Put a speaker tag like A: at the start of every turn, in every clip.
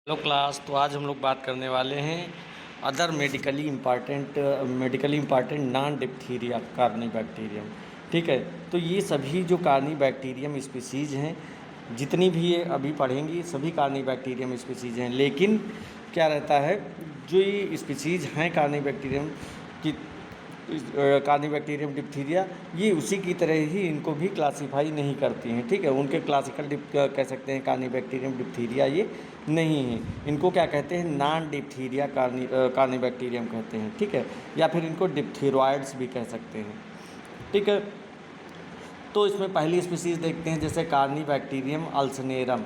A: Hello class. तो आज हम लोग बात करने वाले हैं other medically important non diphtheria Carney bacterium. ठीक है, तो ये सभी जो कार्नी बैक्टीरियम स्पीसीज़ हैं, जितनी भी ये अभी पढ़ेंगी सभी कार्नी बैक्टीरियम स्पीसीज़ हैं। लेकिन क्या रहता है, जो ये स्पीसीज़ हैं कार्नी बैक्टीरियम की कार्नी बैक्टीरियम डिप्थीरिया, ये उसी की तरह ही इनको भी क्लासीफाई नहीं करती हैं। ठीक है, उनके क्लासिकल कह सकते हैं कार्नी बैक्टीरियम डिप्थीरिया ये नहीं है। इनको क्या कहते हैं, नॉन डिप्थीरिया कार्नी बैक्टीरियम कहते हैं। ठीक है, या फिर इनको डिप्थीरॉइड्स भी कह सकते हैं। ठीक है, तो इसमें पहली स्पीसीज़ देखते हैं, जैसे कार्नी बैक्टीरियम अल्सनेरम।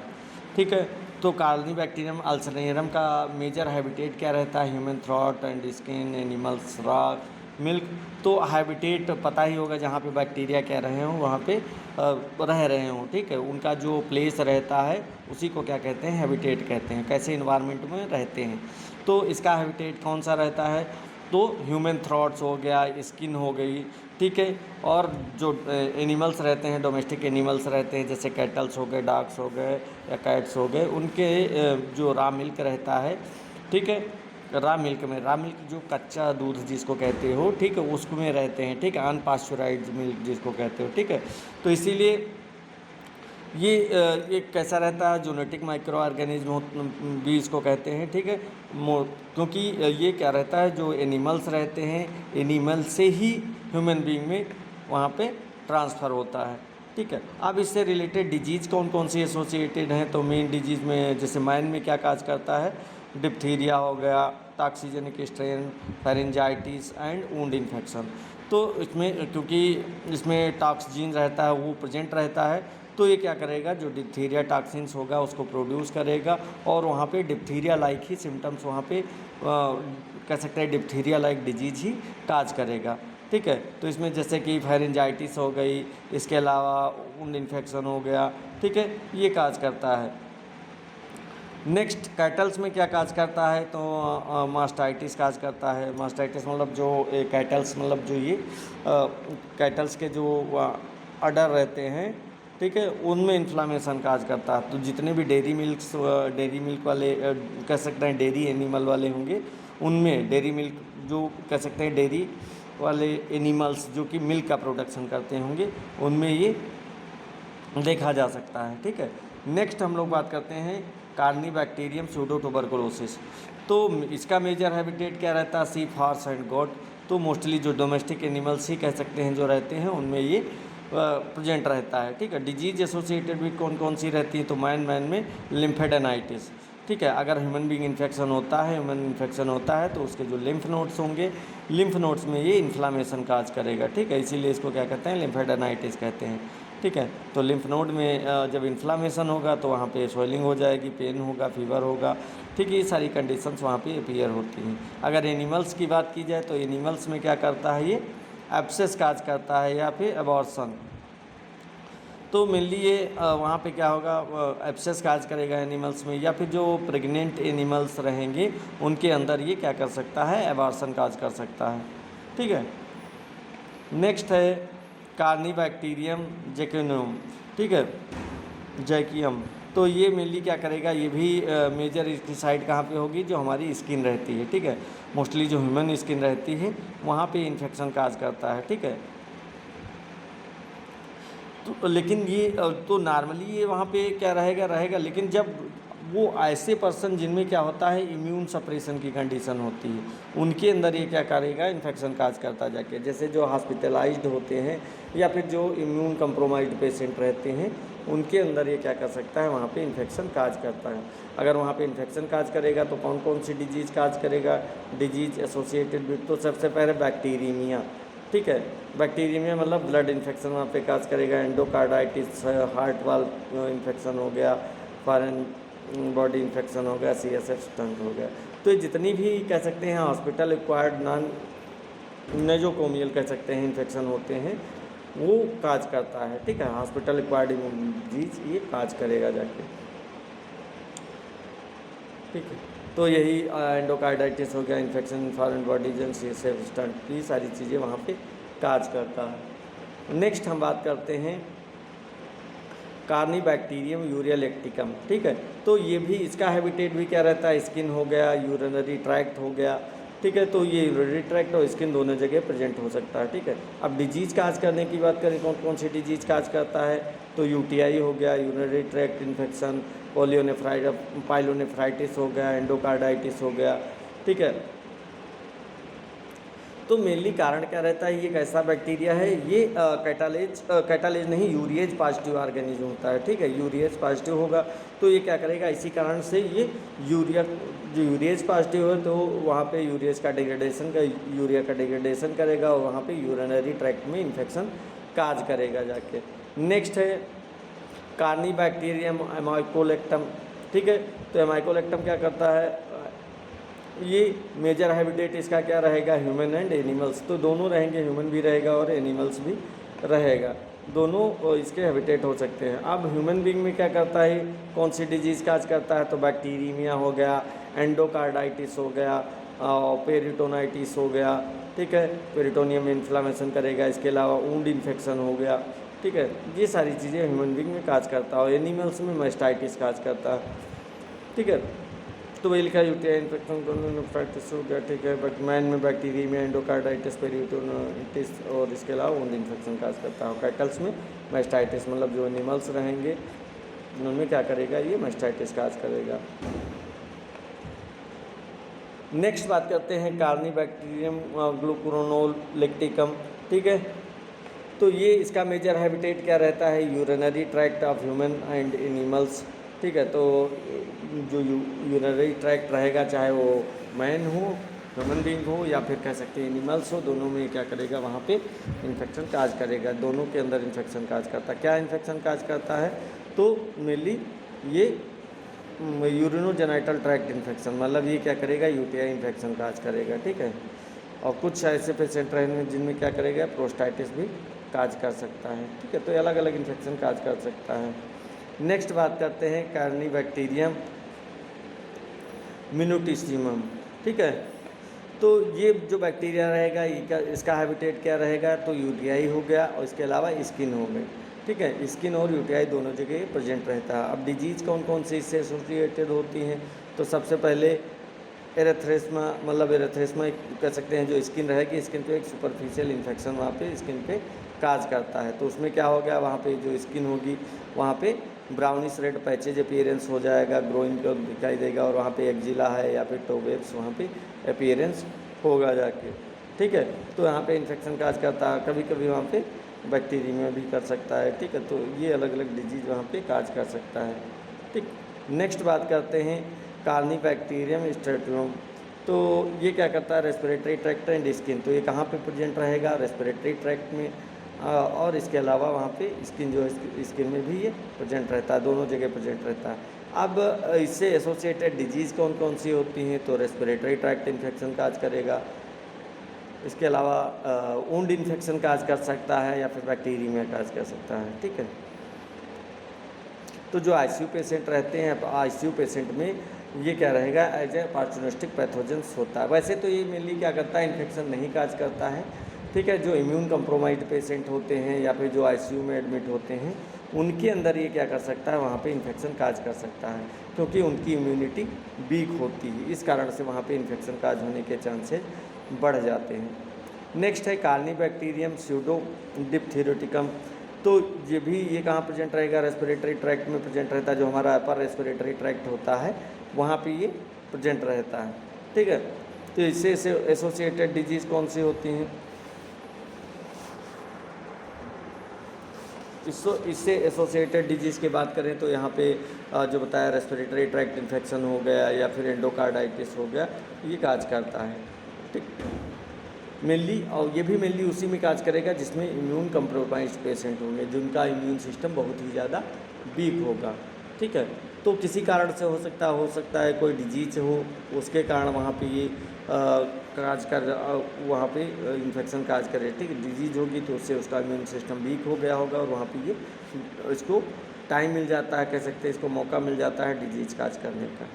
A: ठीक है, तो कार्नी बैक्टीरियम अल्सनेरम का मेजर हैबिटेट क्या रहता है, human throat and skin, animals, rock, milk. तो हैबिटेट पता ही होगा, जहाँ पे बैक्टीरिया कह रहे हों वहाँ पे रह रहे हों। ठीक है, उनका जो प्लेस रहता है उसी को क्या कहते हैं, हैबिटेट कहते हैं। कैसे इन्वायरमेंट में रहते हैं, तो इसका हैबिटेट कौन सा रहता है, तो ह्यूमन थ्रॉट्स हो गया, स्किन हो गई। ठीक है, और जो एनिमल्स रहते हैं, डोमेस्टिक एनिमल्स रहते हैं, जैसे कैटल्स हो गए, डॉग्स हो गए या कैट्स हो गए, उनके जो रॉ मिल्क रहता है। ठीक है, रॉ मिल्क जो कच्चा दूध जिसको कहते हो, ठीक है, उसमें रहते हैं। ठीक है, अनपास्चुराइज्ड मिल्क जिसको कहते हो। ठीक है, तो इसीलिए ये एक कैसा रहता है, जोनेटिक माइक्रो ऑर्गेनिज्म भी इसको कहते हैं। ठीक है, क्योंकि ये क्या रहता है, जो एनिमल्स रहते हैं, एनिमल से ही ह्यूमन बीइंग में वहाँ पे ट्रांसफ़र होता है। ठीक है, अब इससे रिलेटेड डिजीज़ कौन कौन सी एसोसिएटेड हैं, तो मेन डिजीज़ में जैसे मैन में क्या काज करता है, डिप्थीरिया हो गया, toxigenic strain, pharyngitis and wound infection. तो इसमें क्योंकि इसमें टॉक्सिन रहता है, वो प्रेजेंट रहता है, तो ये क्या करेगा, जो डिप्थीरिया टॉक्सिन्स होगा उसको प्रोड्यूस करेगा, और वहाँ पे डिप्थीरिया लाइक ही सिम्टम्स वहाँ पे कह सकते हैं डिप्थीरिया लाइक डिजीज ही काज करेगा। ठीक है, तो इसमें जैसे कि फेरेंजाइटिस हो गई, इसके अलावा वुंड इन्फेक्शन हो गया। ठीक है, ये काज करता है। नेक्स्ट कैटल्स में क्या काज करता है, तो मास्टाइटिस काज करता है। मास्टाइटिस मतलब जो कैटल्स मतलब जो ये कैटल्स के जो अडर रहते हैं, ठीक है, उनमें इन्फ्लामेशन काज करता है। तो जितने भी डेयरी मिल्क वाले कह सकते हैं डेयरी एनिमल वाले होंगे, उनमें डेयरी मिल्क जो कह सकते हैं डेयरी वाले एनिमल्स जो कि मिल्क का प्रोडक्शन करते होंगे, उनमें ये देखा जा सकता है। ठीक है, नेक्स्ट हम लोग बात करते हैं कार्नी बैक्टीरियम सूडो ट्यूबरकुलोसिस। तो इसका मेजर हैबिटेट क्या रहता है, सीप, हॉर्स एंड गोट। तो मोस्टली जो डोमेस्टिक एनिमल्स ही कह सकते हैं जो रहते हैं, उनमें ये प्रेजेंट रहता है। ठीक है, डिजीज एसोसिएटेड भी कौन कौन सी रहती है, तो मैन में लिम्फेडेनाइटिस। ठीक है, अगर ह्यूमन बीइंग इन्फेक्शन होता है तो उसके जो लिम्फ नोड्स होंगे, लिम्फ नोड्स में ये इन्फ्लामेशन काज करेगा। ठीक है, इसीलिए इसको क्या कहते हैं, लिम्फेडेनाइटिस कहते हैं। ठीक है, तो लिम्फ नोड में जब इन्फ्लामेशन होगा तो वहाँ पे स्वेलिंग हो जाएगी, पेन होगा, फीवर होगा। ठीक है, ये सारी कंडीशंस वहाँ पे अपीयर होती हैं। अगर एनिमल्स की बात की जाए तो एनिमल्स में क्या करता है, ये एब्सेस काज करता है या फिर एबॉर्शन। तो मेनली ये वहाँ पे क्या होगा, एब्सेस काज करेगा एनिमल्स में, या फिर जो प्रेग्नेंट एनिमल्स रहेंगे उनके अंदर ये क्या कर सकता है, एबॉर्शन काज कर सकता है। ठीक है, नेक्स्ट है कार्नी बैक्टीरियम जैकियम। ठीक है, जैकियम। तो ये मेनली क्या करेगा, ये भी मेजर इसकी साइड कहाँ पे होगी, जो हमारी स्किन रहती है। ठीक है, मोस्टली जो ह्यूमन स्किन रहती है वहाँ पे इन्फेक्शन काज करता है। ठीक है, तो लेकिन ये तो नॉर्मली ये वहाँ पे क्या रहेगा, लेकिन जब वो ऐसे पर्सन जिनमें क्या होता है, इम्यून सप्रेशन की कंडीशन होती है, उनके अंदर ये क्या करेगा, इन्फेक्शन काज करता जाके। जैसे जो हॉस्पिटलाइज्ड होते हैं या फिर जो इम्यून कंप्रोमाइज्ड पेशेंट रहते हैं, उनके अंदर ये क्या कर सकता है, वहाँ पे इन्फेक्शन काज करता है। अगर वहाँ पे इन्फेक्शन काज करेगा तो कौन कौन सी डिजीज़ काज करेगा, डिजीज एसोसिएटेड विद, तो सबसे पहले बैक्टीरीमिया। ठीक है, बैक्टीरिया मतलब ब्लड इन्फेक्शन वहाँ पे काज करेगा, एंडोकार्डाइटिस, हार्ट वाल्व इन्फेक्शन हो गया, फॉरेन बॉडी इन्फेक्शन हो गया, CSF स्टंट हो गया। तो ये जितनी भी कह सकते हैं हॉस्पिटल एक्वायर्ड नॉन नेजोकोमियल कह सकते हैं इन्फेक्शन होते हैं, वो काज करता है। ठीक है, हॉस्पिटल एक्वायर्ड डिजीज ये काज करेगा जाके। ठीक है, तो यही एंडोकार्डाइटिस हो गया, infection foreign bodies and CSF stunt, ये सारी चीज़ें वहाँ पे काज करता है। नेक्स्ट हम बात करते हैं कार्निबैक्टीरियम यूरिया लैक्टिकम, ठीक है। तो ये भी इसका हैबिटेट भी क्या रहता है, स्किन हो गया, यूरिनरी ट्रैक्ट हो गया, ठीक है। तो ये यूरिनरी ट्रैक्ट और स्किन दोनों जगह प्रेजेंट हो सकता है, ठीक है। अब डिजीज़ काज करने की बात करें, कौन कौन सी डिजीज़ काज करता है, तो यूटीआई हो गया, यूरिनरी ट्रैक्ट इन्फेक्शन, पाइलोनेफ्राइटिस हो गया, एंडोकार्डाइटिस हो गया, ठीक है। तो मेनली कारण क्या रहता है, ये कैसा बैक्टीरिया है, ये कैटालेज नहीं, यूरिएज पॉजिटिव ऑर्गेनिज्म होता है, ठीक है। यूरिएज पॉजिटिव होगा तो ये क्या करेगा, इसी कारण से ये जो यूरिएज पॉजिटिव है तो वहाँ पे यूरिया का डिग्रेडेशन करेगा और वहाँ पे यूरिनरी ट्रैक्ट में इन्फेक्शन काज करेगा जाके। नेक्स्ट है कार्निबैक्टीरियम एमाइकोलेक्टम, ठीक है। तो एमाइकोलेक्टम क्या करता है, ये मेजर हैबिटेट इसका क्या रहेगा, ह्यूमन एंड एनिमल्स, तो दोनों रहेंगे, ह्यूमन भी रहेगा और एनिमल्स भी रहेगा, दोनों इसके हैबिटेट हो सकते हैं। अब ह्यूमन बीइंग में क्या करता है, कौन सी डिजीज़ काज करता है, तो बैक्टीरियमिया हो गया, एंडोकार्डाइटिस हो गया, पेरिटोनाइटिस हो गया, ठीक है, पेरिटोनियम में इन्फ्लामेशन करेगा, इसके अलावा वुंड इन्फेक्शन हो गया, ठीक है। ये सारी चीज़ें ह्यूमन बीइंग में काज करता है और एनिमल्स में मास्टाइटिस काज करता है, ठीक है। तो वही लिखा यूटीआई इन्फेक्शन प्रैक्टिस हो गया, ठीक है। बट मैन में बैक्टीरिया में एंडोकार्डाइटिस, पेरिटोनाइटिस और इसके अलावा वुंड इन्फेक्शन काज करता है। कैटल्स में मास्टाइटिस, मतलब जो एनिमल्स रहेंगे उनमें क्या करेगा, ये मास्टाइटिस काज करेगा। नेक्स्ट बात करते हैं कार्निबैक्टीरियम ग्लूकुरोनोलैक्टिकम, ठीक है। तो ये इसका मेजर हैबिटेट क्या रहता है, urinary tract of human and animals, ठीक है। तो जो यूरिनरी ट्रैक्ट रहेगा, चाहे वो मैन हो, ह्यूमन बीइंग हो या फिर कह सकते हैं एनिमल्स हो, दोनों में क्या करेगा, वहाँ पे इन्फेक्शन काज करेगा, दोनों के अंदर इन्फेक्शन काज करता है। क्या इन्फेक्शन काज करता है, तो मेनली ये यूरिनोजेनाइटल ट्रैक्ट इन्फेक्शन, मतलब ये क्या करेगा, यूटीआई इन्फेक्शन काज करेगा, ठीक है। और कुछ ऐसे पेशेंट रहेंगे जिनमें क्या करेगा, प्रोस्टाइटिस भी काज कर सकता है, ठीक है। तो अलग अलग इन्फेक्शन काज कर सकता है। नेक्स्ट बात करते हैं कार्निबैक्टीरियम मिनुटिसिमम, ठीक है। तो ये जो बैक्टीरिया रहेगा, इसका हैबिटेट क्या रहेगा, तो यूटीआई हो गया और इसके अलावा स्किन हो गई, ठीक है। स्किन और यूटीआई दोनों जगह प्रेजेंट रहता है। अब डिजीज़ कौन कौन सी इससे एसोसिएटेड होती हैं, तो सबसे पहले एरेथ्रेस्मा, मतलब एरेथ्रेस्मा कह सकते हैं, जो स्किन रहेगी, स्किन पे एक सुपरफिशियल इन्फेक्शन वहाँ पे स्किन पे काज करता है। तो उसमें क्या हो गया, वहाँ पे जो स्किन होगी वहाँ पे ब्राउनिश रेड पैचेज अपीयरेंस हो जाएगा, ग्रोइंग का दिखाई देगा और वहाँ पे एक्जिला है या फिर टोवेब्स वहाँ पे अपीयरेंस होगा जाके, ठीक है। तो यहाँ पे इन्फेक्शन काज करता है, कभी कभी वहाँ पे बैक्टीरिया भी कर सकता है, ठीक है। तो ये अलग अलग डिजीज़ वहाँ पे काज कर सकता है, ठीक। नेक्स्ट बात करते हैं कार्निबैक्टीरियम स्ट्रेटियम। तो ये क्या करता है, रेस्पिरेटरी ट्रैक्ट एंड स्किन, तो ये कहाँ पे प्रेजेंट रहेगा, रेस्पिरेटरी ट्रैक्ट में, और इसके अलावा वहाँ पे स्किन जो है, स्किन में भी ये प्रेजेंट रहता है, दोनों जगह प्रेजेंट रहता है। अब इससे एसोसिएटेड डिजीज़ कौन कौन सी होती हैं, तो रेस्पिरेटरी ट्रैक्ट इन्फेक्शन काज करेगा, इसके अलावा वुंड इन्फेक्शन काज कर सकता है या फिर बैक्टीरिया काज कर सकता है, ठीक है। तो जो आईसीयू पेशेंट रहते हैं, आईसीयू पेशेंट में ये क्या रहेगा, एज ए ऑपर्चुनिस्टिक पैथोजेंस होता है। वैसे तो ये मेनली क्या करता है, इन्फेक्शन नहीं काज करता है, ठीक है। जो इम्यून कंप्रोमाइज्ड पेशेंट होते हैं या फिर जो आईसीयू में एडमिट होते हैं, उनके अंदर ये क्या कर सकता है, वहाँ पे इन्फेक्शन काज कर सकता है, क्योंकि उनकी इम्यूनिटी वीक होती है, इस कारण से वहाँ पे इन्फेक्शन काज होने के चांसेस बढ़ जाते हैं। नेक्स्ट है कार्निबैक्टीरियम स्यूडो डिप्थेरोटिकम। तो ये भी, ये कहाँ प्रेजेंट रहेगा, रेस्पिरेटरी ट्रैक्ट में प्रेजेंट रहता है, जो हमारा अपर रेस्पिरेटरी ट्रैक्ट होता है वहाँ पे ये प्रेजेंट रहता है, ठीक है। तो इससे एसोसिएटेड डिजीज़ कौन सी होती हैं, इससे एसोसिएटेड डिजीज़ की बात करें तो यहाँ पे जो बताया, रेस्पिरेटरी ट्रैक्ट इन्फेक्शन हो गया या फिर एंडोकार्डाइटिस हो गया, ये काज करता है, ठीक मेनली। और ये भी मेनली उसी में काज करेगा जिसमें इम्यून कंप्रोमाइज्ड पेशेंट होंगे, जिनका इम्यून सिस्टम बहुत ही ज़्यादा वीक होगा, ठीक है। तो किसी कारण से हो सकता है कोई डिजीज हो, उसके कारण वहाँ पे ये काज कर, वहाँ पे इन्फेक्शन काज करे, ठीक है। डिजीज होगी तो उससे उसका इम्यून सिस्टम वीक हो गया होगा और वहाँ पे ये इसको टाइम मिल जाता है, कह सकते हैं, इसको मौका मिल जाता है डिजीज काज करने का।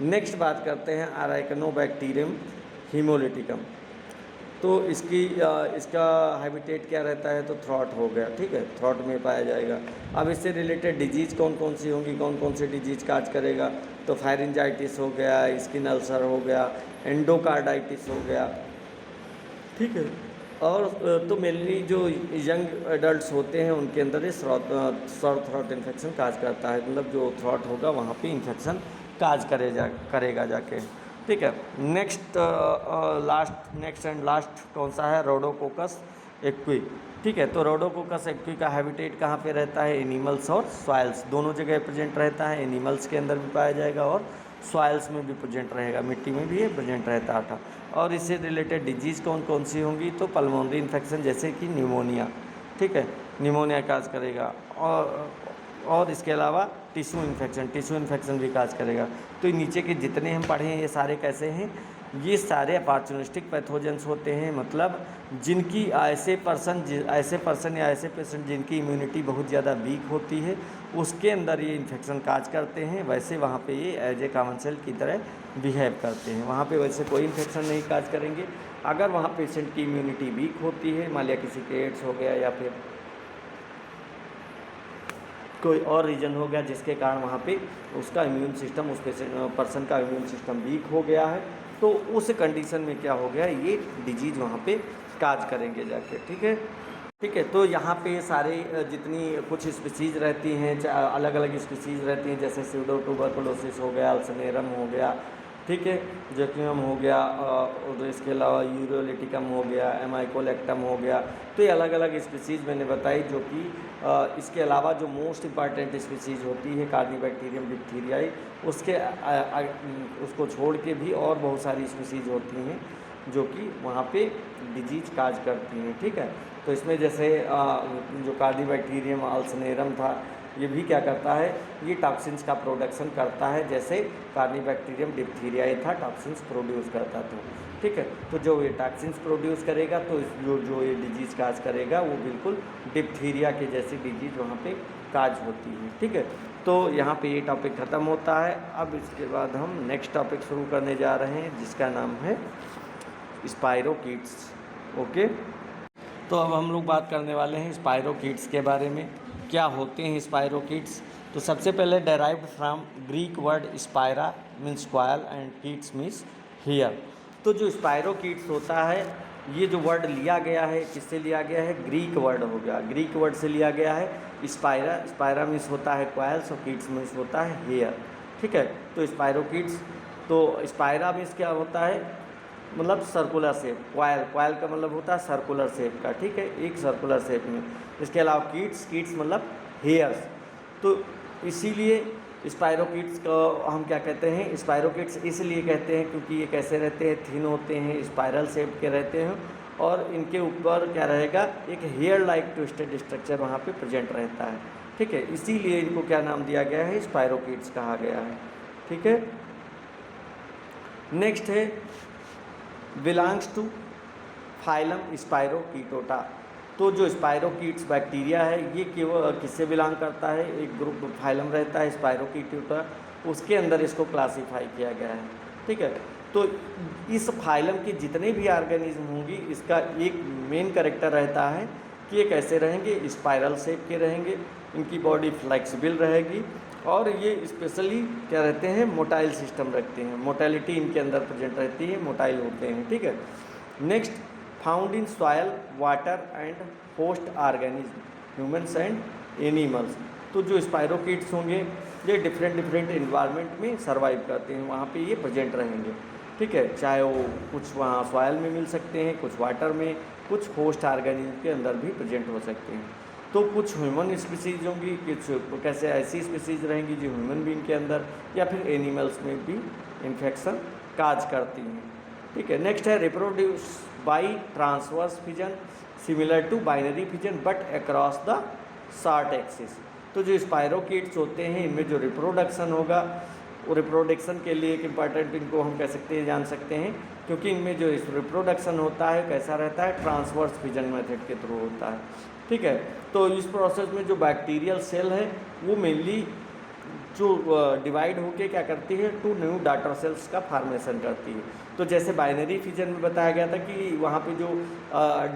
A: नेक्स्ट बात करते हैं अराइकनोबैक्टीरियम हीमोलिटिकम। तो इसका हैबिटेट क्या रहता है, तो थ्रॉट हो गया, ठीक है, थ्रॉट में पाया जाएगा। अब इससे रिलेटेड डिजीज़ कौन कौन सी होंगी, कौन कौन सी डिजीज़ काज करेगा, तो फायरिंजाइटिस हो गया, स्किन अल्सर हो गया, एंडोकार्डाइटिस हो गया, ठीक है। और तो मेनली जो यंग एडल्ट्स होते हैं उनके अंदर ये सॉर थ्रॉट इन्फेक्शन काज करता है, मतलब जो थ्रॉट होगा वहाँ पे इन्फेक्शन काज करेगा जाके, ठीक है। नेक्स्ट एंड लास्ट कौन सा है, रोडोकोकस एक्वी, ठीक है। तो रोडोकोकस एक्वी का हैबिटेट कहाँ पे रहता है, एनिमल्स और सॉइल्स दोनों जगह प्रेजेंट रहता है। एनिमल्स के अंदर भी पाया जाएगा और सॉइल्स में भी प्रेजेंट रहेगा, मिट्टी में भी ये प्रेजेंट रहता था। और इससे रिलेटेड डिजीज़ कौन कौन सी होंगी, तो पल्मोनरी इन्फेक्शन जैसे कि न्यूमोनिया, ठीक है, न्यूमोनिया काज करेगा। और इसके अलावा टिश्यू इन्फेक्शन भी काज करेगा। तो नीचे के जितने हम पढ़े हैं ये सारे कैसे हैं, ये सारे अपॉर्चुनिस्टिक पैथोजेंस होते हैं, मतलब जिनकी ऐसे पर्सन या ऐसे पेशेंट जिनकी इम्यूनिटी बहुत ज़्यादा वीक होती है उसके अंदर ये इन्फेक्शन काज करते हैं। वैसे वहाँ पे ये एज ए कॉमन सेल की तरह बिहेव करते हैं, वहाँ पे वैसे कोई इन्फेक्शन नहीं काज करेंगे। अगर वहाँ पेशेंट की इम्यूनिटी वीक होती है, मान लिया किसी के एड्स हो गया या फिर कोई और रीजन हो गया जिसके कारण वहाँ पे उसका इम्यून सिस्टम, उस पर्सन का इम्यून सिस्टम वीक हो गया है, तो उस कंडीशन में क्या हो गया, ये डिजीज़ वहाँ पे काज करेंगे जाके, ठीक है। तो यहाँ पे सारे जितनी कुछ स्पीसीज़ रहती हैं, अलग अलग स्पीसीज़ रहती हैं, जैसे स्यूडो ट्यूबरकुलोसिस हो गया, अल्सनेरम हो गया, ठीक है, जोकियम हो गया, और इसके अलावा यूरोलिटिकम हो गया, एमाइकोलेक्टम हो गया। तो ये अलग अलग स्पीसीज़ मैंने बताई, जो कि इसके अलावा जो मोस्ट इम्पॉर्टेंट स्पीसीज़ होती है कार्निबैक्टीरियम डिप्थीरियाई, उसको छोड़ के भी और बहुत सारी स्पीसीज़ होती हैं जो कि वहाँ पे डिजीज काज करती हैं, ठीक है। तो इसमें जैसे जो कार्निबैक्टीरियम अल्सनेरम था, ये भी क्या करता है, ये टॉक्सिन्स का प्रोडक्शन करता है, जैसे कार्निबैक्टीरियम डिप्थीरियाई था टॉक्सिन्स प्रोड्यूस करता था, ठीक है। तो जो ये टॉक्सिन्स प्रोड्यूस करेगा तो जो ये डिजीज़ काज करेगा वो बिल्कुल डिप्थीरिया के जैसी डिजीज़ वहाँ पे काज होती है, ठीक है। तो यहाँ पे ये टॉपिक ख़त्म होता है। अब इसके बाद हम नेक्स्ट टॉपिक शुरू करने जा रहे हैं जिसका नाम है स्पाइरोकीट्स, ओके। तो अब हम लोग बात करने वाले हैं स्पाइरोकीट्स के बारे में। क्या होते हैं स्पाइरोकीट्स, तो सबसे पहले derived from Greek word Spyra means coil and Keats means here. तो जो स्पाइरोकीट्स होता है, ये जो वर्ड लिया गया है किससे लिया गया है, ग्रीक वर्ड हो गया, ग्रीक वर्ड से लिया गया है। स्पायरा मीन्स होता है कॉयल्स और कीट्स मीन्स होता है हेयर, ठीक है। तो स्पाइरोकीट्स, तो स्पायरा मीन्स क्या होता है, मतलब सर्कुलर शेप, कॉयल का मतलब होता है सर्कुलर शेप का, ठीक है, एक सर्कुलर शेप में। इसके अलावा कीट्स मतलब हेयर्स। तो इसीलिए स्पाइरोकीट्स को हम क्या कहते हैं, स्पाइरोकीट्स इसलिए कहते हैं क्योंकि ये कैसे रहते हैं, थिन होते हैं, स्पाइरल शेप के रहते हैं, और इनके ऊपर क्या रहेगा, एक हेयर लाइक ट्विस्टेड स्ट्रक्चर वहाँ पे प्रेजेंट रहता है, ठीक है। इसीलिए इनको क्या नाम दिया गया है, स्पाइरोकीट्स कहा गया है, ठीक है। नेक्स्ट है बिलोंग्स टू फाइलम स्पाइरोकीटोटा। तो जो स्पाइरोकीट्स बैक्टीरिया है ये केवल किससे बिलोंग करता है, एक ग्रुप फाइलम रहता है स्पाइरोकीटोटा, उसके अंदर इसको क्लासीफाई किया गया है, ठीक है। तो इस फाइलम के जितने भी ऑर्गेनिज्म होंगी, इसका एक मेन कैरेक्टर रहता है कि ये कैसे रहेंगे, स्पाइरल शेप के रहेंगे, इनकी बॉडी फ्लेक्सिबल रहेगी, और ये स्पेशली क्या रहते हैं, मोटाइल सिस्टम रखते हैं, मोटालिटी इनके अंदर प्रेजेंट रहती है, मोटाइल होते हैं, ठीक है। Next, found in soil, water and host organism, humans and animals. तो जो स्पाइरोकीट्स होंगे ये डिफरेंट इन्वायरमेंट में सर्वाइव करते हैं, वहाँ पे ये प्रेजेंट रहेंगे, ठीक है। चाहे वो कुछ वहाँ सॉयल में मिल सकते हैं, कुछ वाटर में, कुछ होस्ट ऑर्गेनिज्म के अंदर भी प्रेजेंट हो सकते हैं। तो कुछ ह्यूमन स्पीसीज होंगी, कुछ कैसे ऐसी स्पीसीज रहेंगी जो ह्यूमन बीइंग के अंदर या फिर एनिमल्स में भी इन्फेक्शन काज करती हैं, ठीक है। नेक्स्ट है reproduce by transverse fission similar to binary fission but across the short axis. तो जो स्पाइरोकीट्स होते हैं इनमें जो रिप्रोडक्शन होगा, वो रिप्रोडक्शन के लिए एक इम्पॉर्टेंट इनको हम कह सकते हैं, जान सकते हैं, क्योंकि इनमें जो रिप्रोडक्शन होता है कैसा रहता है, ट्रांसवर्स फिजन मेथड के थ्रू होता है, ठीक है। तो इस प्रोसेस में जो बैक्टीरियल सेल है वो मेनली जो डिवाइड होके क्या करती है, 2 न्यू डॉटर सेल्स का फॉर्मेशन करती है। तो जैसे बाइनरी फिजन में बताया गया था कि वहाँ पे जो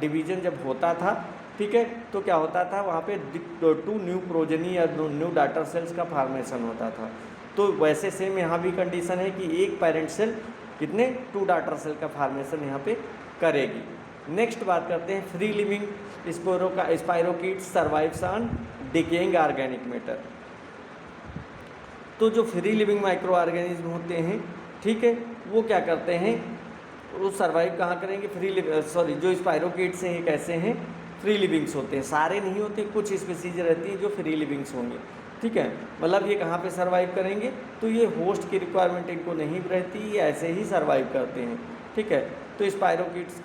A: डिवीजन जब होता था, ठीक है, तो क्या होता था वहाँ पे 2 न्यू प्रोजेनी या न्यू डॉटर सेल्स का फॉर्मेशन होता था। तो वैसे सेम यहाँ भी कंडीशन है कि एक पेरेंट सेल कितने 2 डॉटर सेल का फॉर्मेशन यहाँ पे करेगी। नेक्स्ट बात करते हैं free living स्पाइरोकीट्स survives on decaying organic matter. तो जो फ्री लिविंग माइक्रो ऑर्गेनिज्म होते हैं, ठीक है, वो क्या करते हैं, वो सर्वाइव कहाँ करेंगे, जो स्पाइरोकीट्स हैं ये कैसे हैं, फ्री लिविंग्स होते हैं, सारे नहीं होते, कुछ स्पीसीज रहती है जो फ्री लिविंग्स होंगे, ठीक है। मतलब ये कहाँ पे सर्वाइव करेंगे, तो ये होस्ट की रिक्वायरमेंट इनको नहीं रहती, ये ऐसे ही सर्वाइव करते हैं, ठीक है। तो स्पाइरोकीट्स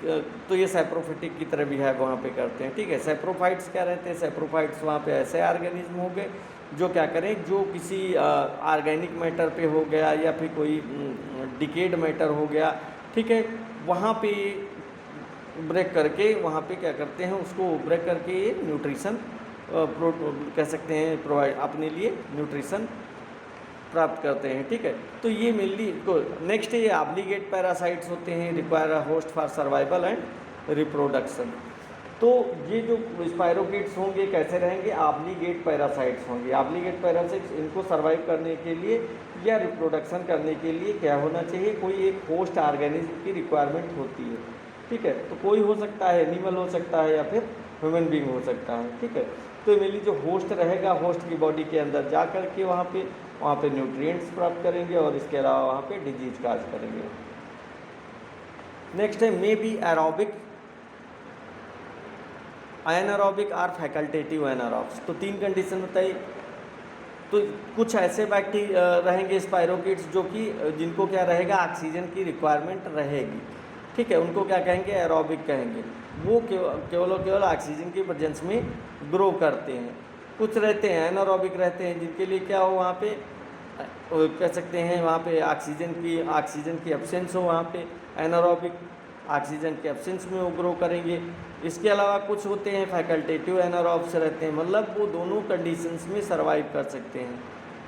A: तो ये सैप्रोफिटिक की तरह बिहेव वहाँ पे करते हैं, ठीक है। सैप्रोफाइट्स क्या रहते हैं, सैप्रोफाइट्स वहाँ पे ऐसे ऑर्गेनिज्म हो गए जो क्या करें, जो किसी ऑर्गेनिक मैटर पे हो गया या फिर कोई डिकेड मैटर हो गया, ठीक है, वहाँ पे ब्रेक करके वहाँ पे क्या करते हैं, उसको ब्रेक करके ये न्यूट्रिशन कह सकते हैं प्रोवाइड अपने लिए न्यूट्रिशन प्राप्त करते हैं, ठीक है। तो ये मेनली तो नेक्स्ट ये ऑब्लिगेट पैरासाइट्स होते हैं, require a host for survival and reproduction. तो ये जो स्पाइरोकीट्स होंगे कैसे रहेंगे, ऑब्लिगेट पैरासाइट्स होंगे। ऑब्लिगेट पैरासाइट्स इनको सर्वाइव करने के लिए या रिप्रोडक्शन करने के लिए क्या होना चाहिए, कोई एक होस्ट ऑर्गेनिज्म की रिक्वायरमेंट होती है, ठीक है। तो कोई हो सकता है, एनिमल हो सकता है या फिर ह्यूमन बीइंग हो सकता है, ठीक है। तो मेनली जो होस्ट रहेगा, होस्ट की बॉडी के अंदर जा कर के वहाँ पे न्यूट्रिएंट्स प्राप्त करेंगे और इसके अलावा वहाँ पे डिजीज काज करेंगे। नेक्स्ट है मे बी एरोबिक, एनारोबिक और फैकल्टेटिव एनारोब्स। तो 3 कंडीशन बताइए। तो कुछ ऐसे बैक्टीरिया रहेंगे स्पाइरोकीट्स जो कि जिनको क्या रहेगा, ऑक्सीजन की रिक्वायरमेंट रहेगी, ठीक है, उनको क्या कहेंगे, एरोबिक कहेंगे। वो केवल ऑक्सीजन की प्रेजेंस में ग्रो करते हैं। कुछ रहते हैं एनारोबिक रहते हैं जिनके लिए क्या हो, वहाँ पे कह सकते हैं वहाँ पे ऑक्सीजन की एब्सेंस हो, वहाँ पे एनारोबिक ऑक्सीजन के एब्सेंस में वो ग्रो करेंगे। इसके अलावा कुछ होते हैं फैकल्टेटिव एनारोब्स रहते हैं, मतलब वो दोनों कंडीशंस में सर्वाइव कर सकते हैं,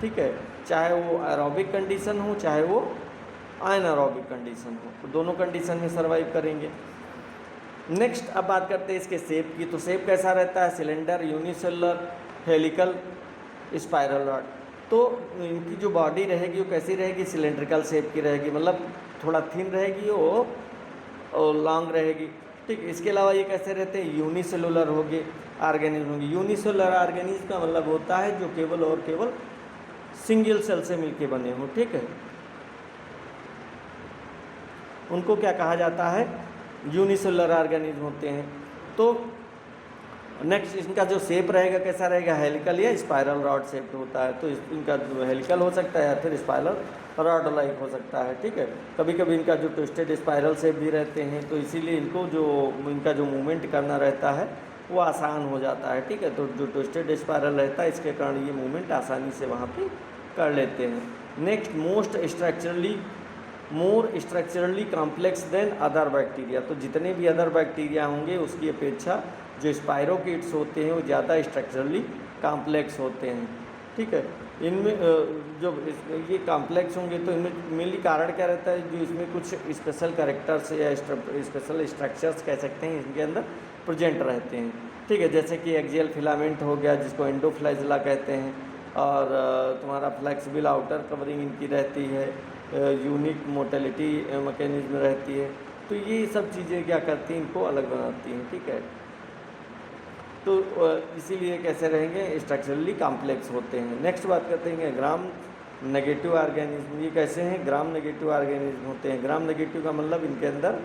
A: ठीक है, चाहे वो एरोबिक कंडीशन हो चाहे वो एनारोबिक कंडीशन हो, तो दोनों कंडीशन में सर्वाइव करेंगे। नेक्स्ट अब बात करते हैं इसके शेप की। तो शेप कैसा रहता है, cylinder, unicellular, helical, spiral rod. तो इनकी जो बॉडी रहेगी वो कैसी रहेगी, सिलेंड्रिकल शेप की रहेगी, मतलब थोड़ा थिन रहेगी और लॉन्ग रहेगी, ठीक। इसके अलावा ये कैसे रहते हैं, यूनिसेलुलर होंगे ऑर्गेनिज्म होंगे। यूनिसेलुलर ऑर्गेनिज्म का मतलब होता है जो केवल और केवल सिंगल सेल से मिलके बने हों, ठीक है, उनको क्या कहा जाता है, यूनिसेलुलर ऑर्गेनिज्म होते हैं। तो नेक्स्ट इनका जो शेप रहेगा कैसा रहेगा, हेलिकल या स्पाइरल रॉड शेप होता है। तो इनका जो हेलिकल हो सकता है या फिर स्पाइरल रॉड लाइक हो सकता है, ठीक है। कभी कभी इनका जो ट्विस्टेड स्पाइरल शेप भी रहते हैं, तो इसीलिए इनका जो मूवमेंट करना रहता है वो आसान हो जाता है, ठीक है। तो जो ट्विस्टेड स्पाइरल रहता है इसके कारण ये मूवमेंट आसानी से वहाँ पे कर लेते हैं। Next more structurally complex than other bacteria. तो जितने भी अदर बैक्टीरिया होंगे उसकी अपेक्षा जो स्पाइरोकीट्स होते हैं वो ज़्यादा स्ट्रक्चरली कॉम्प्लेक्स होते हैं, ठीक है। इनमें जो ये कॉम्प्लेक्स होंगे तो इनमें मेनली कारण क्या रहता है, जो इसमें कुछ स्पेशल कैरेक्टर्स या स्पेशल स्ट्रक्चर्स कह सकते हैं इनके अंदर प्रेजेंट रहते हैं, ठीक है। जैसे कि एक्सियल फिलामेंट हो गया जिसको एंडोफ्लैजिला कहते हैं, और तुम्हारा फ्लेक्सिबल आउटर कवरिंग इनकी रहती है, यूनिक मोटेलिटी मैकेनिज्म रहती है। तो ये सब चीज़ें क्या करती हैं, इनको अलग बनाती हैं, ठीक है। तो इसीलिए कैसे रहेंगे, स्ट्रक्चरली कॉम्प्लेक्स होते हैं। नेक्स्ट बात करते हैं ग्राम नेगेटिव ऑर्गेनिज्म। ये कैसे हैं, ग्राम नेगेटिव ऑर्गेनिज्म होते हैं। ग्राम नेगेटिव का मतलब इनके अंदर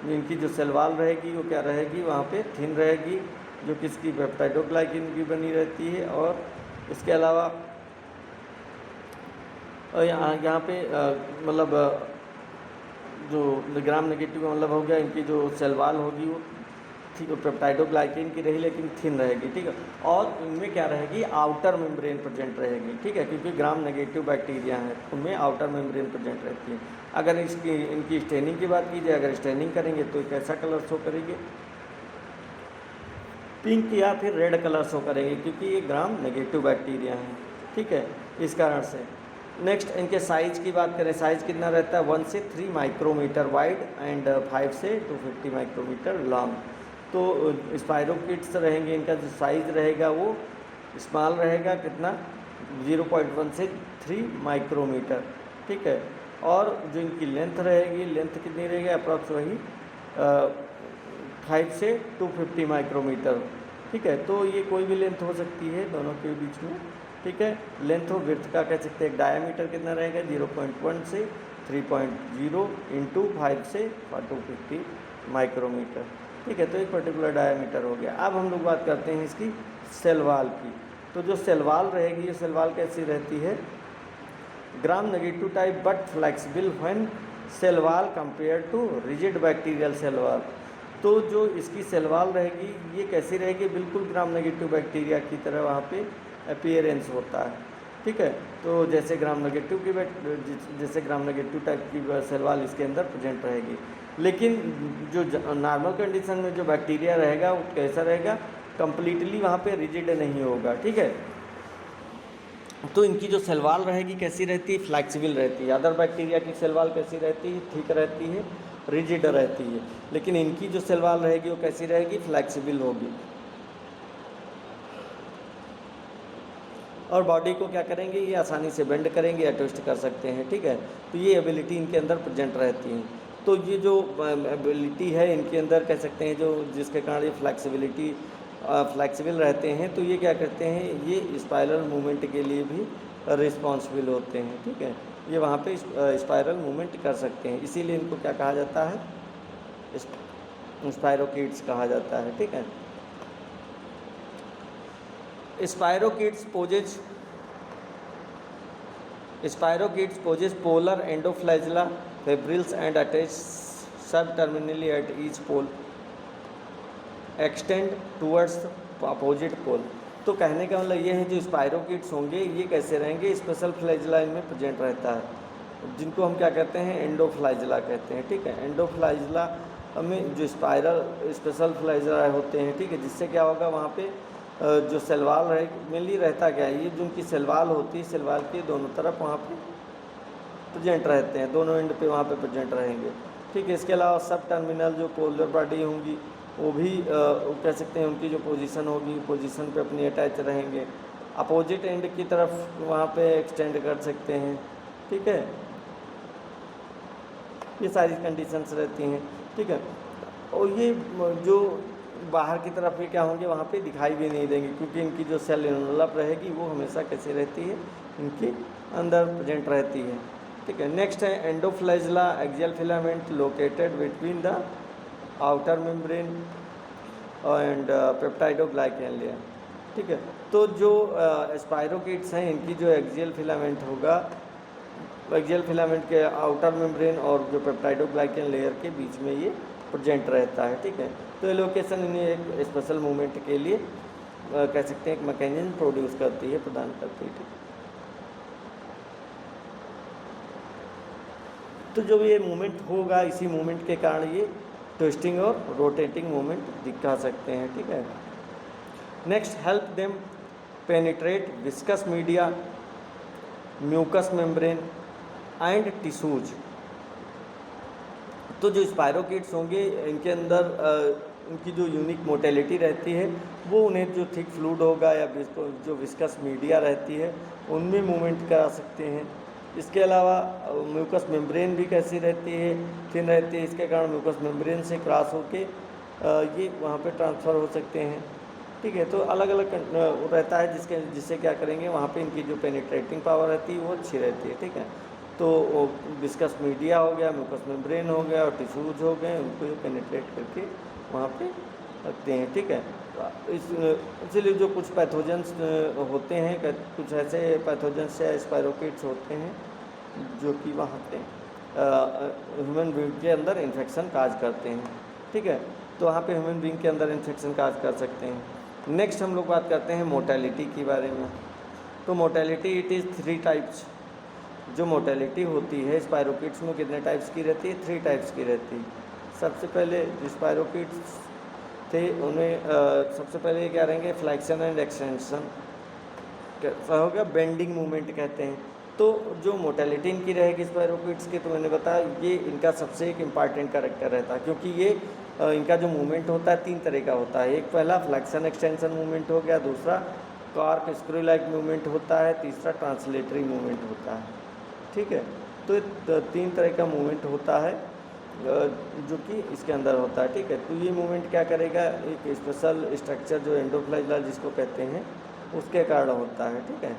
A: इनकी जो सेल वॉल रहेगी वो क्या रहेगी, वहाँ पे थिन रहेगी, जो कि इसकी पेप्टाइडोग्लाइकिन भी बनी रहती है। और इसके अलावा यहाँ पे मतलब जो ग्राम नेगेटिव का मतलब हो गया, इनकी जो सेल वॉल होगी वो ठीक है पेप्टाइडोग्लाइकिन की रही लेकिन थिन रहेगी, ठीक है। और इनमें क्या रहेगी, आउटर मेम्ब्रेन प्रेजेंट रहेगी, ठीक है, क्योंकि ग्राम नेगेटिव बैक्टीरिया हैं उनमें आउटर मेम्ब्रेन प्रेजेंट रहती है। अगर इनकी स्टेनिंग की बात की जाए, अगर स्टेनिंग करेंगे तो कैसा कलर शो करेंगे, पिंक या फिर रेड कलर शो करेंगे, क्योंकि ये ग्राम नेगेटिव बैक्टीरिया हैं, ठीक है। इस कारण से। नेक्स्ट इनके साइज़ की बात करें, साइज़ कितना रहता है 1 से 3 माइक्रोमीटर वाइड एंड 5 से 250 माइक्रोमीटर लॉन्ग। तो स्पायरोकिट्स रहेंगे, इनका जो साइज़ रहेगा वो स्मॉल रहेगा, कितना 0.1 से 3 माइक्रोमीटर, ठीक है। और जो इनकी लेंथ रहेगी, लेंथ कितनी रहेगी अप्रॉक्स वही 5 से 250 माइक्रोमीटर, ठीक है। तो ये कोई भी लेंथ हो सकती है दोनों के बीच में, ठीक है। लेंथ और विड्थ का कह सकते हैं। डायमीटर कितना रहेगा 0.1 से 3.0 इंटू 5 से 250 माइक्रोमीटर, ठीक है। तो एक पर्टिकुलर डायमीटर हो गया। अब हम लोग बात करते हैं इसकी सेल वॉल की। तो जो सेल वॉल रहेगी, ये सेल वॉल कैसी रहती है, gram negative type but flexible when cell wall compare to rigid bacterial cell wall. तो जो इसकी सेल वॉल रहेगी ये कैसी रहेगी, बिल्कुल ग्राम नेगेटिव बैक्टीरिया की तरह वहाँ पे अपीयरेंस होता है, ठीक है। तो जैसे ग्राम नेगेटिव की जैसे ग्राम नेगेटिव टाइप की सेल वॉल इसके अंदर प्रेजेंट रहेगी। लेकिन जो नॉर्मल कंडीशन में जो बैक्टीरिया रहेगा वो कैसा रहेगा, कंप्लीटली वहाँ पे रिजिड नहीं होगा, ठीक है। तो इनकी जो सेल वॉल रहेगी कैसी रहती है, फ्लैक्सिबल रहती है। अदर बैक्टीरिया की सेल वॉल कैसी रहती है, थिक रहती है, रिजिड रहती है। लेकिन इनकी जो सेल वॉल रहेगी वो कैसी रहेगी, फ्लैक्सिबल होगी। और बॉडी को क्या करेंगे, ये आसानी से बेंड करेंगे या ट्विस्ट कर सकते हैं, ठीक है। तो ये एबिलिटी इनके अंदर प्रेजेंट रहती है। तो ये जो एबिलिटी है इनके अंदर कह सकते हैं, जो जिसके कारण ये फ्लैक्सिबल रहते हैं, तो ये क्या करते हैं, ये स्पाइरल मूवमेंट के लिए भी रिस्पॉन्सिबल होते हैं, ठीक है। ये वहाँ पे स्पाइरल मूवमेंट कर सकते हैं, इसीलिए इनको क्या कहा जाता है, स्पायरोकिट्स कहा जाता है, ठीक है। Spirochetes possess polar endoflagella fibrils and attach subterminally at each pole extend towards opposite pole. तो कहने का मतलब ये है, जो स्पायरोकिट्स होंगे ये कैसे रहेंगे, स्पेशल फ्लैजिला इनमें प्रेजेंट रहता है, जिनको हम क्या कहते हैं, एंडोफ्लैजिला कहते हैं, ठीक है। एंडोफ्लैजिला में जो स्पेशल फ्लैजिला होते हैं, ठीक है, जिससे क्या होगा वहाँ पे जो सेल वॉल रहे मेनली रहता क्या है, ये जो उनकी सेल वॉल होती है, सेल वॉल के दोनों तरफ वहाँ पे प्रेजेंट रहते हैं, दोनों एंड पे वहाँ पे प्रेजेंट रहेंगे, ठीक है। इसके अलावा सब टर्मिनल जो पोलर बॉडी होंगी वो भी कह सकते हैं, उनकी जो पोजीशन होगी पोजीशन पे अपनी अटैच रहेंगे, अपोजिट एंड की तरफ वहाँ पे एक्सटेंड कर सकते हैं, ठीक है। ये सारी कंडीशंस रहती हैं, ठीक है। और ये जो बाहर की तरफ भी क्या होंगे, वहाँ पे दिखाई भी नहीं देंगे, क्योंकि इनकी जो सेल एनवलप रहेगी वो हमेशा कैसी रहती है, इनके अंदर प्रेजेंट रहती है, ठीक है। नेक्स्ट है endoflagella axial filament located between the outer membrane and peptidoglycan layer, ठीक है। तो जो स्पायरोकिट्स हैं इनकी जो एक्सियल फिलामेंट होगा, एक्सियल फिलामेंट के आउटर मेम्ब्रेन और जो पेप्टाइडोग्लाइकन लेयर के बीच में ये प्रेजेंट रहता है, ठीक है। तो ये लोकेशन इन्हें एक स्पेशल मूवमेंट के लिए कह सकते हैं एक मैकेनिज्म प्रोड्यूस करती है, प्रदान करती है, ठीक है। तो जो ये मूवमेंट होगा, इसी मूवमेंट के कारण ये ट्विस्टिंग और रोटेटिंग मूवमेंट दिखा सकते हैं, ठीक है। Next help them penetrate viscous media, mucous membrane and tissues. तो जो स्पायरोकिट्स होंगे इनके अंदर उनकी जो यूनिक मोटेलिटी रहती है वो उन्हें जो थिक फ्लूइड होगा या जो विस्कस मीडिया रहती है उनमें मूवमेंट करा सकते हैं। इसके अलावा म्यूकस मेम्ब्रेन भी कैसी रहती है, थिन रहती है, इसके कारण म्यूकस मेम्ब्रेन से क्रॉस होके ये वहाँ पे ट्रांसफ़र हो सकते हैं, ठीक है। तो अलग अलग रहता है जिससे क्या करेंगे, वहाँ पे इनकी जो पेनिट्रेटिंग पावर रहती है वो अच्छी रहती है, ठीक है। तो विस्कस मीडिया हो गया, म्यूकस मेम्ब्रेन हो गया और टिश्यूज हो गए, उनको पेनिट्रेट करके वहाँ पे रखते हैं, ठीक है। इसलिए जो कुछ पैथोजेंस होते हैं, कुछ ऐसे पैथोजेंस या स्पायरोकिट्स होते हैं जो कि वहाँ पे ह्यूमन बीइंग के अंदर इन्फेक्शन काज करते हैं, ठीक है। तो वहाँ पे ह्यूमन बीइंग के अंदर इन्फेक्शन काज कर सकते हैं। नेक्स्ट हम लोग बात करते हैं मोटेलिटी के बारे में। तो मोटेलिटी इट इज़ 3 टाइप्स। जो मोटेलिटी होती है स्पायरोकिट्स में कितने टाइप्स की रहती है, 3 टाइप्स की रहती है। सबसे पहले जो स्पायरोकिट्स थे उनमें सबसे पहले क्या रहेंगे, फ्लैक्शन एंड एक्सटेंशन कैसा होगा, बेंडिंग मूवमेंट कहते हैं। तो जो मोटेलिटी इनकी रहेगी स्पायरोकिड्स की, तो मैंने बताया ये इनका सबसे एक इम्पॉर्टेंट कैरेक्टर रहता है, क्योंकि ये इनका जो मूवमेंट होता है 3 तरह का होता है। एक पहला फ्लेक्शन एक्सटेंशन मूवमेंट हो गया, दूसरा कॉर्क स्क्रू लाइक मूवमेंट होता है, तीसरा ट्रांसलेटरी मूवमेंट होता है। ठीक है, तो 3 तरह का मूवमेंट होता है जो कि इसके अंदर होता है। ठीक है, तो ये मूवमेंट क्या करेगा, एक स्पेशल स्ट्रक्चर जो एंडोफ्लैजिया जिसको कहते हैं उसके कारण होता है। ठीक है,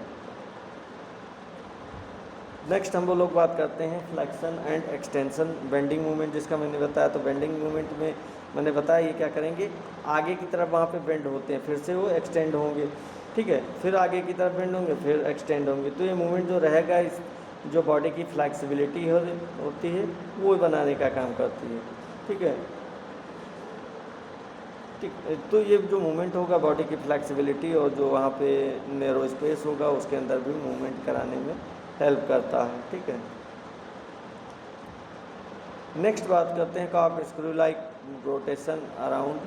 A: नेक्स्ट हम लोग बात करते हैं flexion and extension bending movement, जिसका मैंने बताया। तो बेंडिंग मूवमेंट में मैंने बताया ये क्या करेंगे, आगे की तरफ वहाँ पे बेंड होते हैं, फिर से वो एक्सटेंड होंगे। ठीक है, फिर आगे की तरफ बेंड होंगे, फिर एक्सटेंड होंगे। तो ये मूवमेंट जो रहेगा, इस जो बॉडी की फ्लैक्सिबिलिटी होती है वो बनाने का काम करती है। ठीक है, ठीक, तो ये जो मूवमेंट होगा बॉडी की फ्लैक्सिबिलिटी और जो वहाँ पे नैरो स्पेस होगा उसके अंदर भी मूवमेंट कराने में हेल्प करता है। ठीक है, नेक्स्ट बात करते हैं cork screw like rotation around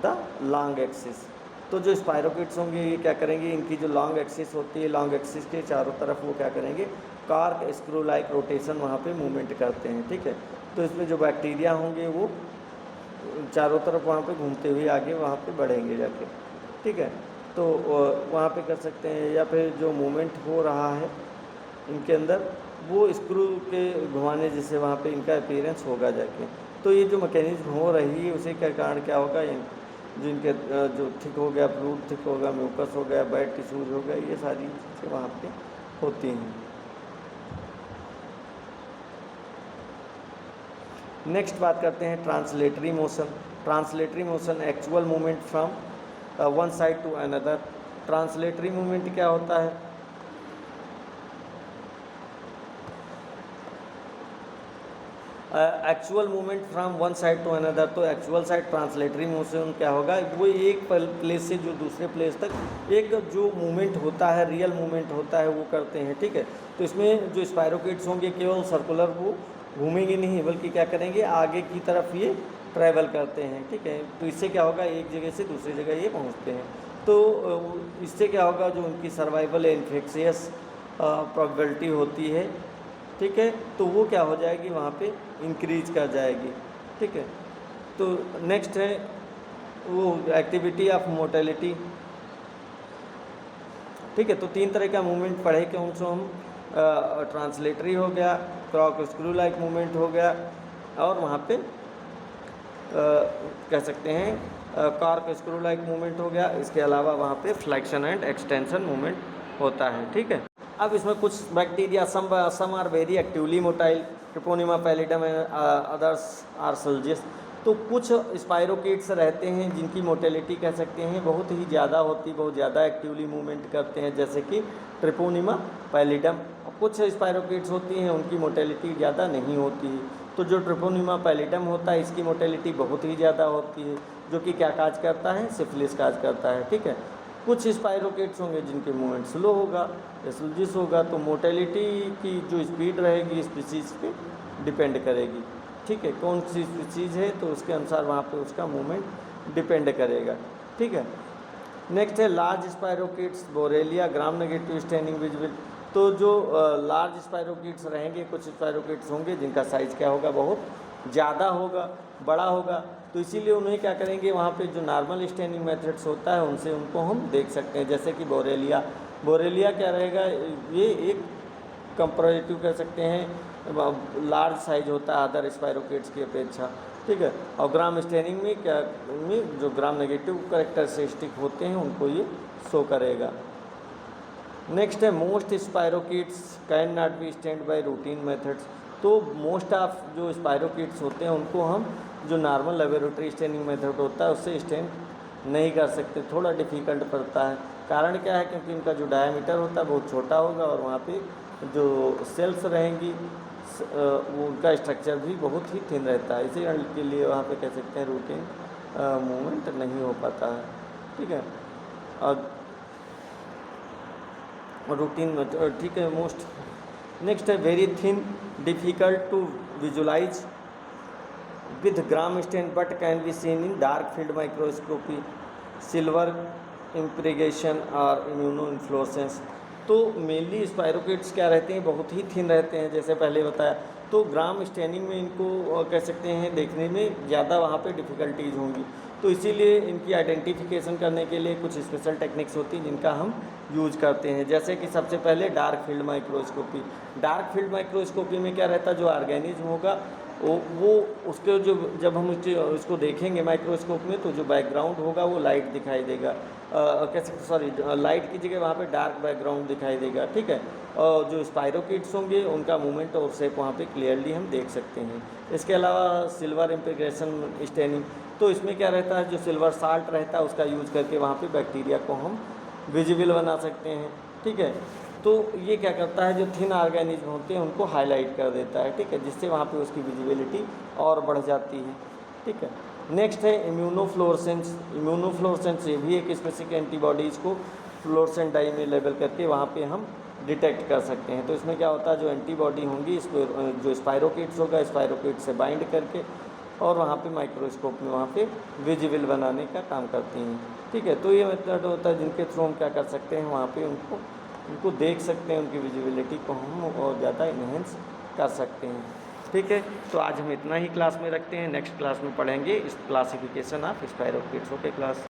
A: the long axis. तो जो स्पायरोकिड्स होंगे ये क्या करेंगे, इनकी जो लॉन्ग एक्सिस होती है, लॉन्ग एक्सिस के चारों तरफ वो क्या करेंगे, कॉर्क स्क्रू लाइक रोटेशन वहाँ पे मूवमेंट करते हैं। ठीक है, तो इसमें जो बैक्टीरिया होंगे वो चारों तरफ वहाँ पे घूमते हुए आगे वहाँ पे बढ़ेंगे जाके। ठीक है, तो वहाँ पे कर सकते हैं, या फिर जो मूवमेंट हो रहा है इनके अंदर वो स्क्रू के घुमाने जैसे वहाँ पे इनका अपीयरेंस होगा जाके। तो ये जो मैकेनिज्म हो रही है उसी के कारण क्या होगा, जो इनके जो थिक हो गया, फ्लूइड थिक हो गया, म्यूकस हो गया, बैड टिश्यूज हो गया, ये सारी चीज़ें वहाँ पे होती हैं। नेक्स्ट बात करते हैं translatory motion. Translatory motion actual movement from one side to another. Translatory movement क्या होता है, actual movement from one side to another. तो एक्चुअल साइड ट्रांसलेटरी मोशन क्या होगा, वो एक प्लेस से जो दूसरे प्लेस तक एक जो मूवमेंट होता है, रियल मूवमेंट होता है वो करते हैं। ठीक है, तो इसमें जो स्पायरोकिड्स होंगे केवल सर्कुलर वो घूमेंगे नहीं, बल्कि क्या करेंगे, आगे की तरफ ये ट्रैवल करते हैं। ठीक है, तो इससे क्या होगा, एक जगह से दूसरी जगह ये पहुंचते हैं। तो इससे क्या होगा, जो उनकी सर्वाइवल इन्फेक्शियस प्रोबेबिलिटी होती है, ठीक है, तो वो क्या हो जाएगी, वहाँ पे इंक्रीज कर जाएगी। ठीक है, तो नेक्स्ट है वो एक्टिविटी ऑफ मोटेलिटी। ठीक है, तो 3 तरह का मूवमेंट पढ़े कि उनसे हम ट्रांसलेटरी हो गया, कॉर्क स्क्रू लाइक मूवमेंट हो गया, और वहाँ पे कह सकते हैं कॉर्क स्क्रू लाइक मूवमेंट हो गया। इसके अलावा वहाँ पे फ्लेक्शन एंड एक्सटेंशन मूवमेंट होता है। ठीक है, अब इसमें कुछ bacteria some are very actively motile, Treponema pallidum and others are sluggish. तो कुछ स्पायरोकिड्स रहते हैं जिनकी मोटेलिटी कह सकते हैं बहुत ही ज़्यादा होती, बहुत ज़्यादा एक्टिवली मूवमेंट करते हैं, जैसे कि ट्रिपोनिमा पैलिडम। कुछ स्पायरोकिड्स होती हैं उनकी मोटेलिटी ज़्यादा नहीं होती है। तो जो ट्रिपोनिमा पैलिडम होता है इसकी मोटेलिटी बहुत ही ज़्यादा होती है, जो कि क्या काज करता है, सिफिलिस काज करता है। ठीक है, कुछ स्पायरोकिड्स होंगे जिनके मूवमेंट स्लो होगा, एसुलजिस होगा। तो मोटेलिटी की जो स्पीड रहेगी स्पीसीज पे डिपेंड करेगी। ठीक है, कौन सी स्पीसीज है तो उसके अनुसार वहाँ पे उसका मूवमेंट डिपेंड करेगा। ठीक है, नेक्स्ट है large spirochetes, Borrelia, gram negative staining visible. तो जो लार्ज स्पायरोकिड्स रहेंगे, कुछ स्पायरोकिड्स होंगे जिनका साइज़ क्या होगा, बहुत ज़्यादा होगा, बड़ा होगा। तो इसीलिए उन्हें क्या करेंगे, वहाँ पे जो नॉर्मल स्टेनिंग मेथड्स होता है उनसे उनको हम देख सकते हैं, जैसे कि बोरेलिया। बोरेलिया क्या रहेगा, ये एक कंपैरेटिव कह सकते हैं लार्ज साइज होता है अदर स्पायरोकिड्स की अपेक्षा। ठीक है, और ग्राम स्टेनिंग में क्या में जो ग्राम नेगेटिव कैरेक्टरिस्टिक होते हैं उनको ये शो करेगा। नेक्स्ट है most spirochetes can not be stained by routine methods. तो मोस्ट ऑफ जो स्पायरोकिड्स होते हैं उनको हम जो नॉर्मल लेबोरेटरी स्टेनिंग मेथड होता है उससे स्टेंड नहीं कर सकते, थोड़ा डिफ़िकल्ट पड़ता है। कारण क्या है, क्योंकि इनका जो डायमीटर होता है बहुत छोटा होगा और वहाँ पे जो सेल्स रहेंगी वो उनका स्ट्रक्चर भी बहुत ही थिन रहता है, इसी के लिए वहाँ पे कह सकते हैं रूटीन मूवमेंट नहीं हो पाता है। ठीक है, और रूटीन ठीक है मोस्ट। नेक्स्ट है very thin, difficult to visualise with gram stain but can be seen in dark field microscopy, silver impregnation और इम्यूनो इन्फ्लोरेसेंस। तो मेनली स्पाइरोकिट्स क्या रहते हैं, बहुत ही थिन रहते हैं जैसे पहले बताया। तो ग्राम स्टेनिंग में इनको कह सकते हैं देखने में ज़्यादा वहाँ पे डिफ़िकल्टीज़ होंगी। तो इसीलिए इनकी आइडेंटिफिकेशन करने के लिए कुछ स्पेशल टेक्निक्स होती हैं जिनका हम यूज करते हैं। जैसे कि सबसे पहले dark field microscopy. Dark field microscopy में क्या रहता है, जो ऑर्गेनिज्म होगा वो उसके जो जब हम उसको देखेंगे माइक्रोस्कोप में तो जो बैकग्राउंड होगा वो लाइट दिखाई देगा, कैसे सॉरी लाइट की जगह वहाँ पे डार्क बैकग्राउंड दिखाई देगा, ठीक है। और जो स्पाइरोकिट्स होंगे उनका मूवमेंट और शेप वहाँ पे क्लियरली हम देख सकते हैं। इसके अलावा सिल्वर इम्प्रीगेशन स्टेनिंग, तो इसमें क्या रहता है, जो सिल्वर साल्ट रहता है उसका यूज़ करके वहाँ पे बैक्टीरिया को हम विजिबल बना सकते हैं, ठीक है। तो ये क्या करता है, जो थिन ऑर्गेनिज्म होते हैं उनको हाईलाइट कर देता है, ठीक है, जिससे वहाँ पे उसकी विजिबिलिटी और बढ़ जाती है, ठीक है। नेक्स्ट है इम्यूनोफ्लोरेसेंस। इम्यूनोफ्लोरेसेंस ये भी एक स्पेसिफिक एंटीबॉडीज़ को फ्लोरेसेंट डाई में लेबल करके वहाँ पे हम डिटेक्ट कर सकते हैं। तो इसमें क्या होता है, जो एंटीबॉडी होंगी इसको जो स्पाइरोकिट्स होगा स्पाइरोकिट से बाइंड करके और वहाँ पे माइक्रोस्कोप में वहाँ पे विजिबल बनाने का काम करती हैं, ठीक है। तो ये मेथड होता है जिनके थ्रू हम क्या कर सकते हैं, वहाँ पे उनको देख सकते हैं, उनकी विजिबिलिटी को हम और ज़्यादा इन्हेंस कर सकते हैं, ठीक है। तो आज हम इतना ही क्लास में रखते हैं, नेक्स्ट क्लास में पढ़ेंगे इस classification of spirochetes. Okay class.